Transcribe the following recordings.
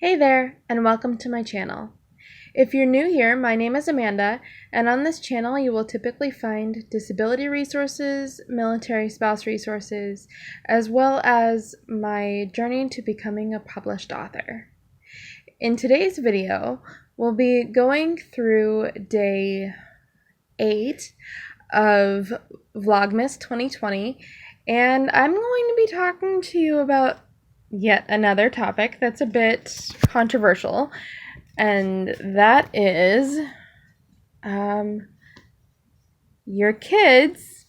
Hey there, and welcome to my channel. If you're new here, my name is Amanda, and on this channel you will typically find disability resources, military spouse resources, as well as my journey to becoming a published author. In today's video, we'll be going through day 8 of Vlogmas 2020, and I'm going to be talking to you about yet another topic that's a bit controversial, and that is your kids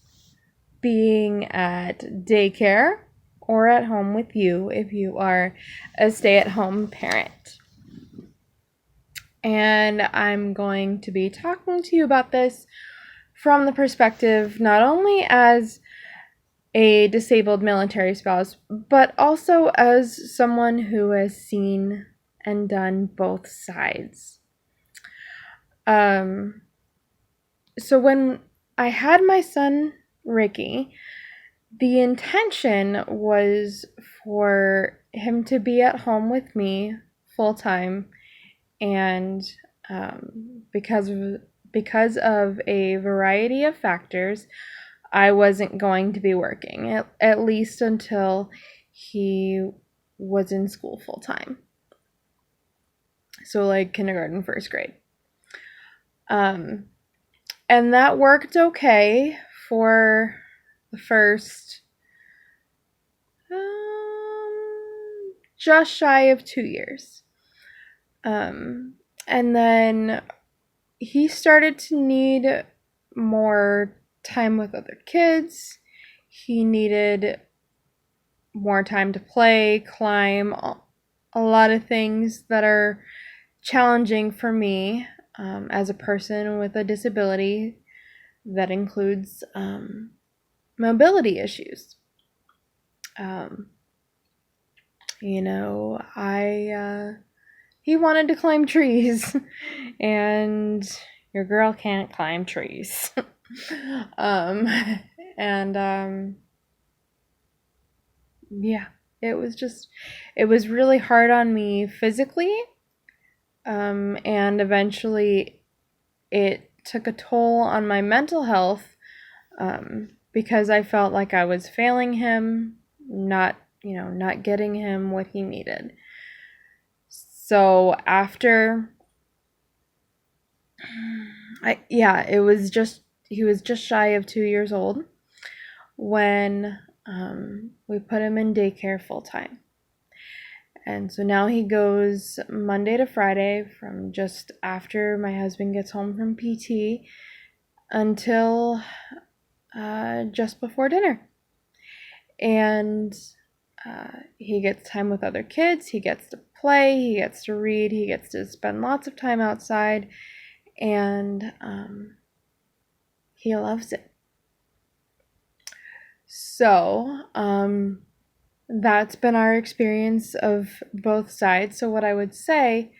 being at daycare or at home with you if you are a stay-at-home parent. And I'm going to be talking to you about this from the perspective not only as a disabled military spouse, but also as someone who has seen and done both sides. So when I had my son Ricky, the intention was for him to be at home with me full time, and because of a variety of factors, I wasn't going to be working, at least until he was in school full time. So like kindergarten, first grade. And that worked okay for the first just shy of 2 years. And then he started to need more time with other kids. He needed more time to play, climb, a lot of things that are challenging for me as a person with a disability that includes mobility issues. He wanted to climb trees, and your girl can't climb trees. Yeah, it was really hard on me physically, and eventually it took a toll on my mental health, because I felt like I was failing him, not getting him what he needed. So after, he was just shy of 2 years old when we put him in daycare full time. And so now he goes Monday to Friday from just after my husband gets home from PT until just before dinner. And he gets time with other kids, he gets to play, he gets to read, he gets to spend lots of time outside, and he loves it. So, that's been our experience of both sides. So what I would say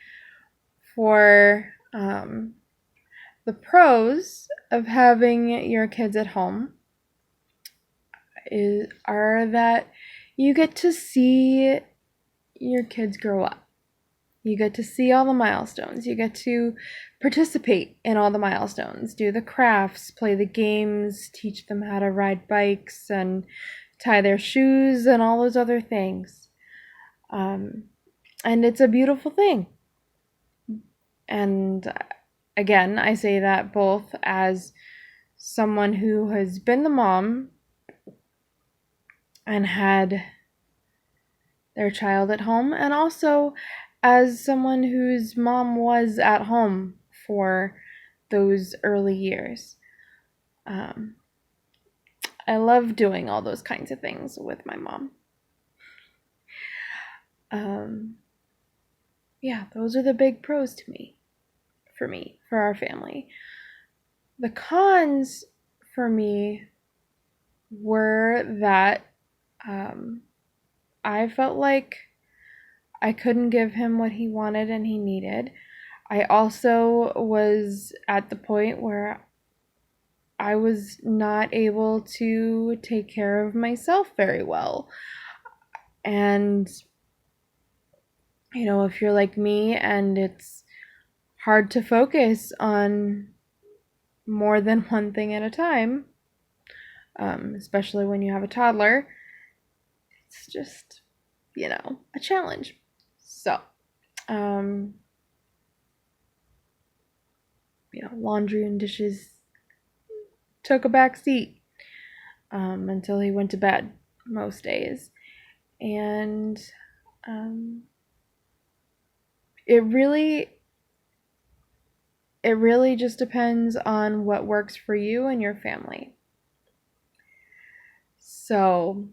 for the pros of having your kids at home are that you get to see your kids grow up. You get to see all the milestones. You get to participate in all the milestones, do the crafts, play the games, teach them how to ride bikes and tie their shoes and all those other things. And it's a beautiful thing. And again, I say that both as someone who has been the mom and had their child at home, and also as someone whose mom was at home for those early years. I love doing all those kinds of things with my mom. Yeah, those are the big pros to me, for our family. The cons for me were that I felt like I couldn't give him what he wanted and he needed. I also was at the point where I was not able to take care of myself very well. And if you're like me and it's hard to focus on more than one thing at a time, especially when you have a toddler, it's just, a challenge. So, laundry and dishes took a back seat until he went to bed most days. And it really just depends on what works for you and your family. So,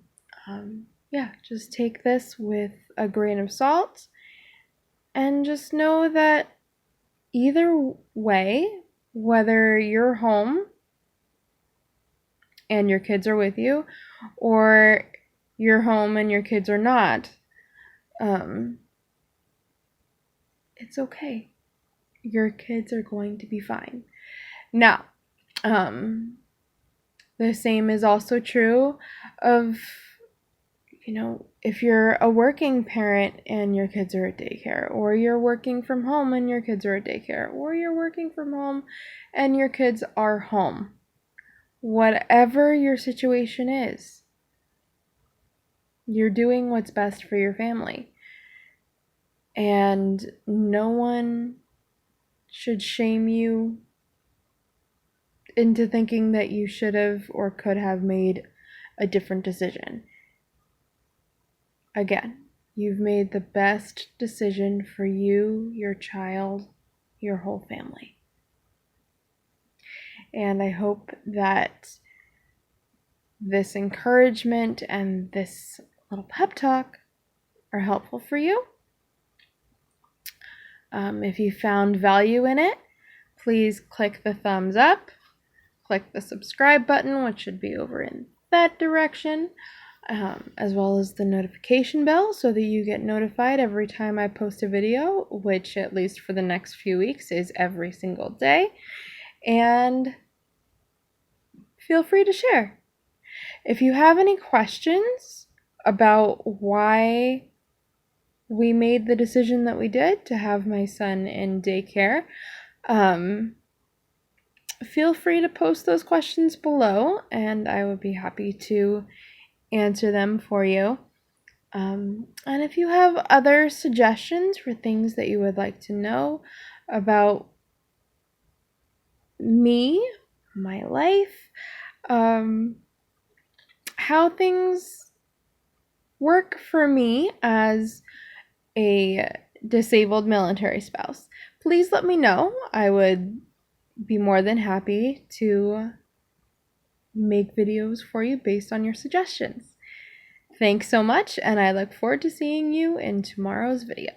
just take this with a grain of salt and just know that either way, whether you're home and your kids are with you, or you're home and your kids are not, it's okay. Your kids are going to be fine. Now, the same is also true of, if you're a working parent and your kids are at daycare, or you're working from home and your kids are at daycare, or you're working from home and your kids are home. Whatever your situation is, you're doing what's best for your family. And no one should shame you into thinking that you should have or could have made a different decision. Again, you've made the best decision for you, your child, your whole family. And I hope that this encouragement and this little pep talk are helpful for you. If you found value in it, please click the thumbs up, click the subscribe button, which should be over in that direction, as well as the notification bell so that you get notified every time I post a video, which at least for the next few weeks is every single day. And feel free to share. If you have any questions about why we made the decision that we did to have my son in daycare, feel free to post those questions below, and I would be happy to answer them for you. And if you have other suggestions for things that you would like to know about me, my life, how things work for me as a disabled military spouse, please let me know. I would be more than happy to make videos for you based on your suggestions. Thanks so much, and I look forward to seeing you in tomorrow's video.